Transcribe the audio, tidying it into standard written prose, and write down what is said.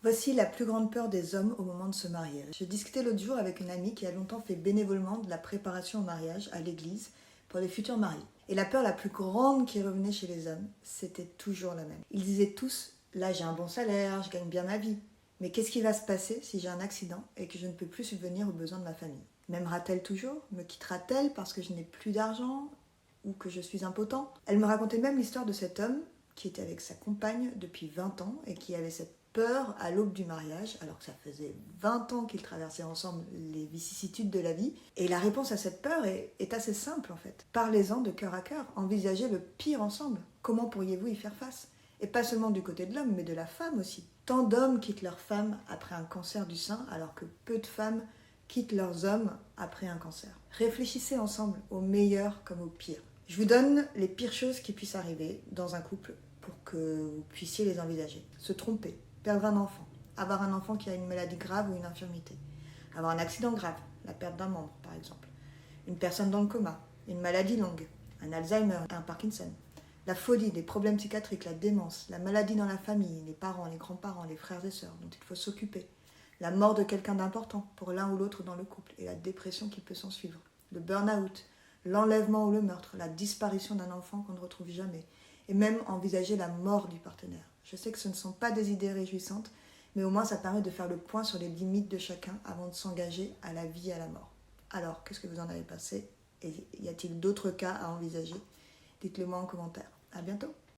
Voici la plus grande peur des hommes au moment de se marier. Je discutais l'autre jour avec une amie qui a longtemps fait bénévolement de la préparation au mariage à l'église pour les futurs mariés. Et la peur la plus grande qui revenait chez les hommes, c'était toujours la même. Ils disaient tous, là j'ai un bon salaire, je gagne bien ma vie. Mais qu'est-ce qui va se passer si j'ai un accident et que je ne peux plus subvenir aux besoins de ma famille? M'aimera-t-elle toujours? Me quittera-t-elle parce que je n'ai plus d'argent ou que je suis impotent? Elle me racontait même l'histoire de cet homme qui était avec sa compagne depuis 20 ans et qui avait cette peur à l'aube du mariage, alors que ça faisait 20 ans qu'ils traversaient ensemble les vicissitudes de la vie. Et la réponse à cette peur est assez simple en fait. Parlez-en de cœur à cœur, envisagez le pire ensemble. Comment pourriez-vous y faire face? Et pas seulement du côté de l'homme, mais de la femme aussi. Tant d'hommes quittent leur femme après un cancer du sein, alors que peu de femmes quittent leurs hommes après un cancer. Réfléchissez ensemble, au meilleur comme au pire. Je vous donne les pires choses qui puissent arriver dans un couple pour que vous puissiez les envisager. Se tromper, perdre un enfant, avoir un enfant qui a une maladie grave ou une infirmité, avoir un accident grave, la perte d'un membre par exemple, une personne dans le coma, une maladie longue, un Alzheimer, un Parkinson, la folie, les problèmes psychiatriques, la démence, la maladie dans la famille, les parents, les grands-parents, les frères et sœurs dont il faut s'occuper, la mort de quelqu'un d'important pour l'un ou l'autre dans le couple et la dépression qui peut s'en suivre, le burn-out, l'enlèvement ou le meurtre, la disparition d'un enfant qu'on ne retrouve jamais, et même envisager la mort du partenaire. Je sais que ce ne sont pas des idées réjouissantes, mais au moins ça permet de faire le point sur les limites de chacun avant de s'engager à la vie et à la mort. Alors, qu'est-ce que vous en avez pensé? Et y a-t-il d'autres cas à envisager? Dites-le moi en commentaire. À bientôt!